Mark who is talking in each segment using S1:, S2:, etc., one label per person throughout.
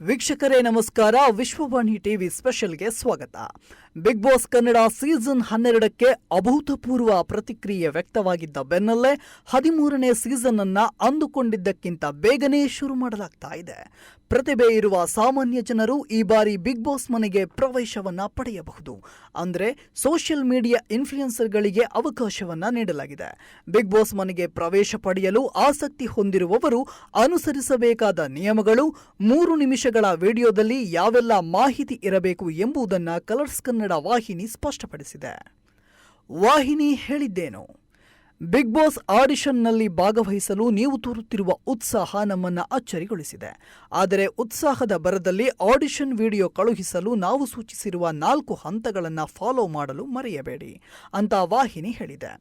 S1: ವೀಕ್ಷಕರೇ ನಮಸ್ಕಾರ. ವಿಶ್ವವಾಣಿ ಟಿವಿ ಸ್ಪೆಷಲ್ಗೆ ಸ್ವಾಗತ. ಬಿಗ್ ಬಾಸ್ ಕನ್ನಡ ಸೀಸನ್ 12ಕ್ಕೆ ಅಭೂತಪೂರ್ವ ಪ್ರತಿಕ್ರಿಯೆ ವ್ಯಕ್ತವಾಗಿದ್ದ ಬೆನ್ನಲ್ಲೇ 13ನೇ ಸೀಸನ್ ಅನ್ನ ಅಂದುಕೊಂಡಿದ್ದಕ್ಕಿಂತ ಬೇಗನೆ ಶುರು ಮಾಡಲಾಗ್ತಾ ಇದೆ. ಪ್ರತಿಭೆ ಇರುವ ಸಾಮಾನ್ಯ ಜನರು ಈ ಬಾರಿ ಬಿಗ್ ಬಾಸ್ ಮನೆಗೆ ಪ್ರವೇಶವನ್ನ ಪಡೆಯಬಹುದು. ಅಂದ್ರೆ ಸೋಷಿಯಲ್ ಮೀಡಿಯಾ ಇನ್ಫ್ಲೂಯೆನ್ಸರ್ಗಳಿಗೆ ಅವಕಾಶವನ್ನ ನೀಡಲಾಗಿದೆ. ಬಿಗ್ ಬಾಸ್ ಮನೆಗೆ ಪ್ರವೇಶ ಪಡೆಯಲು ಆಸಕ್ತಿ ಹೊಂದಿರುವವರು ಅನುಸರಿಸಬೇಕಾದ ನಿಯಮಗಳು, 3 ನಿಮಿಷಗಳ ವಿಡಿಯೋದಲ್ಲಿ ಯಾವೆಲ್ಲ ಮಾಹಿತಿ ಇರಬೇಕು ಎಂಬುದನ್ನು ಕಲರ್ಸ್ ಕನ್ನಡ ವಾಹಿನಿ ಸ್ಪಷ್ಟಪಡಿಸಿದೆ. ವಾಹಿನಿ ಹೇಳಿದ್ದೇನು? ಬಿಗ್ ಬಾಸ್ ಆಡಿಷನ್ನಲ್ಲಿ ಭಾಗವಹಿಸಲು ನೀವು ತೋರುತ್ತಿರುವ ಉತ್ಸಾಹ ನಮ್ಮನ್ನು ಅಚ್ಚರಿಗೊಳಿಸಿದೆ. ಆದರೆ ಉತ್ಸಾಹದ ಭರದಲ್ಲಿ ಆಡಿಷನ್ ವಿಡಿಯೋ ಕಳುಹಿಸಲು ನಾವು ಸೂಚಿಸಿರುವ 4 ಹಂತಗಳನ್ನು ಫಾಲೋ ಮಾಡಲು ಮರೆಯಬೇಡಿ ಅಂತ ವಾಹಿನಿ ಹೇಳಿದೆ.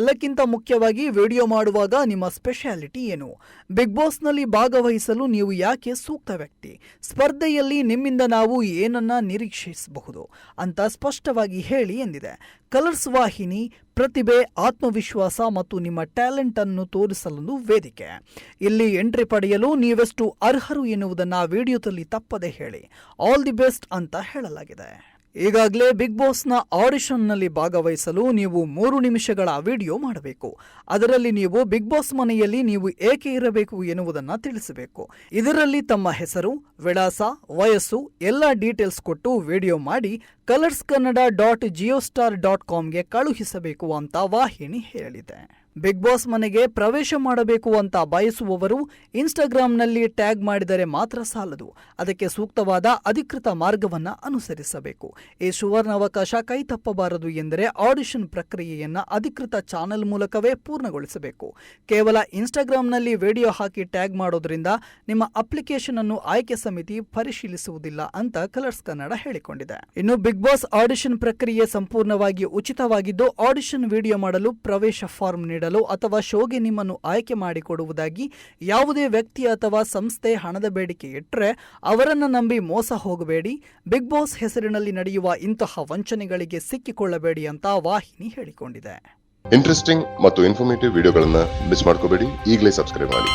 S1: ಎಲ್ಲಕ್ಕಿಂತ ಮುಖ್ಯವಾಗಿ ವಿಡಿಯೋ ಮಾಡುವಾಗ ನಿಮ್ಮ ಸ್ಪೆಷಾಲಿಟಿ ಏನು? ಬಿಗ್ ಬಾಸ್ನಲ್ಲಿ ಭಾಗವಹಿಸಲು ನೀವು ಯಾಕೆ ಸೂಕ್ತ ವ್ಯಕ್ತಿ? ಸ್ಪರ್ಧೆಯಲ್ಲಿ ನಿಮ್ಮಿಂದ ನಾವು ಏನನ್ನ ನಿರೀಕ್ಷಿಸಬಹುದು ಅಂತ ಸ್ಪಷ್ಟವಾಗಿ ಹೇಳಿ ಎಂದಿದೆ. ಕಲರ್ಸ್ ವಾಹಿನಿ ಪ್ರತಿಭೆ, ಆತ್ಮವಿಶ್ವಾಸ ಮತ್ತು ನಿಮ್ಮ ಟ್ಯಾಲೆಂಟ್ ಅನ್ನು ತೋರಿಸಲು ವೇದಿಕೆ. ಇಲ್ಲಿ ಎಂಟ್ರಿ ಪಡೆಯಲು ನೀವೆಷ್ಟು ಅರ್ಹರು ಎನ್ನುವುದನ್ನು ವಿಡಿಯೋದಲ್ಲಿ ತಪ್ಪದೆ ಹೇಳಿ. ಆಲ್ ದಿ ಬೆಸ್ಟ್ ಅಂತ ಹೇಳಲಾಗಿದೆ. ಈಗಾಗಲೇ ಬಿಗ್ ಬಾಸ್ನ ಆಡಿಷನ್ನಲ್ಲಿ ಭಾಗವಹಿಸಲು ನೀವು 3 ನಿಮಿಷಗಳ ವಿಡಿಯೋ ಮಾಡಬೇಕು. ಅದರಲ್ಲಿ ನೀವು ಬಿಗ್ ಬಾಸ್ ಮನೆಯಲ್ಲಿ ನೀವು ಏಕೆ ಇರಬೇಕು ಎನ್ನುವುದನ್ನು ತಿಳಿಸಬೇಕು. ಇದರಲ್ಲಿ ತಮ್ಮ ಹೆಸರು, ವಿಳಾಸ, ವಯಸ್ಸು ಎಲ್ಲ ಡೀಟೇಲ್ಸ್ ಕೊಟ್ಟು ವಿಡಿಯೋ ಮಾಡಿ colorskannada.geostar.comಗೆ ಕಳುಹಿಸಬೇಕು ಅಂತ ವಾಹಿನಿ ಹೇಳಿದೆ. ಬಿಗ್ ಬಾಸ್ ಮನೆಗೆ ಪ್ರವೇಶ ಮಾಡಬೇಕು ಅಂತ ಬಯಸುವವರು ಇನ್ಸ್ಟಾಗ್ರಾಂನಲ್ಲಿ ಟ್ಯಾಗ್ ಮಾಡಿದರೆ ಮಾತ್ರ ಸಾಲದು. ಅದಕ್ಕೆ ಸೂಕ್ತವಾದ ಅಧಿಕೃತ ಮಾರ್ಗವನ್ನು ಅನುಸರಿಸಬೇಕು. ಈ ಸುವರ್ಣಾವಕಾಶ ಕೈ ತಪ್ಪಬಾರದು ಎಂದರೆ ಆಡಿಷನ್ ಪ್ರಕ್ರಿಯೆಯನ್ನು ಅಧಿಕೃತ ಚಾನೆಲ್ ಮೂಲಕವೇ ಪೂರ್ಣಗೊಳಿಸಬೇಕು. ಕೇವಲ ಇನ್ಸ್ಟಾಗ್ರಾಂನಲ್ಲಿ ವಿಡಿಯೋ ಹಾಕಿ ಟ್ಯಾಗ್ ಮಾಡೋದ್ರಿಂದ ನಿಮ್ಮ ಅಪ್ಲಿಕೇಶನ್ ಅನ್ನು ಆಯ್ಕೆ ಸಮಿತಿ ಪರಿಶೀಲಿಸುವುದಿಲ್ಲ ಅಂತ ಕಲರ್ಸ್ ಕನ್ನಡ ಹೇಳಿಕೊಂಡಿದೆ. ಇನ್ನು ಬಿಗ್ ಬಾಸ್ ಆಡಿಷನ್ ಪ್ರಕ್ರಿಯೆ ಸಂಪೂರ್ಣವಾಗಿ ಉಚಿತವಾಗಿದ್ದು, ಆಡಿಷನ್ ವಿಡಿಯೋ ಮಾಡಲು ಪ್ರವೇಶ ಫಾರ್ಮ್ ನೀಡಲು ಅಥವಾ ಶೋಗೆ ನಿಮ್ಮನ್ನು ಆಯ್ಕೆ ಮಾಡಿಕೊಡುವುದಾಗಿ ಯಾವುದೇ ವ್ಯಕ್ತಿ ಅಥವಾ ಸಂಸ್ಥೆ ಹಣದ ಬೇಡಿಕೆ ಇಟ್ಟರೆ ಅವರನ್ನು ನಂಬಿ ಮೋಸ ಹೋಗಬೇಡಿ. ಬಿಗ್ ಬಾಸ್ ಹೆಸರಿನಲ್ಲಿ ನಡೆಯುವ ಇಂತಹ ವಂಚನೆಗಳಿಗೆ ಸಿಕ್ಕಿಕೊಳ್ಳಬೇಡಿ ಅಂತ ವಾಹಿನಿ ಹೇಳಿಕೊಂಡಿದೆ.
S2: ಇಂಟ್ರೆಸ್ಟಿಂಗ್ ಮತ್ತು ಇನ್ಫಾರ್ಮೇಟಿವ್ ವಿಡಿಯೋಗಳನ್ನು ಮಿಸ್ ಮಾಡ್ಕೋಬೇಡಿ. ಈಗಲೇ ಸಬ್ಸ್ಕ್ರೈಬ್ ಮಾಡಿ.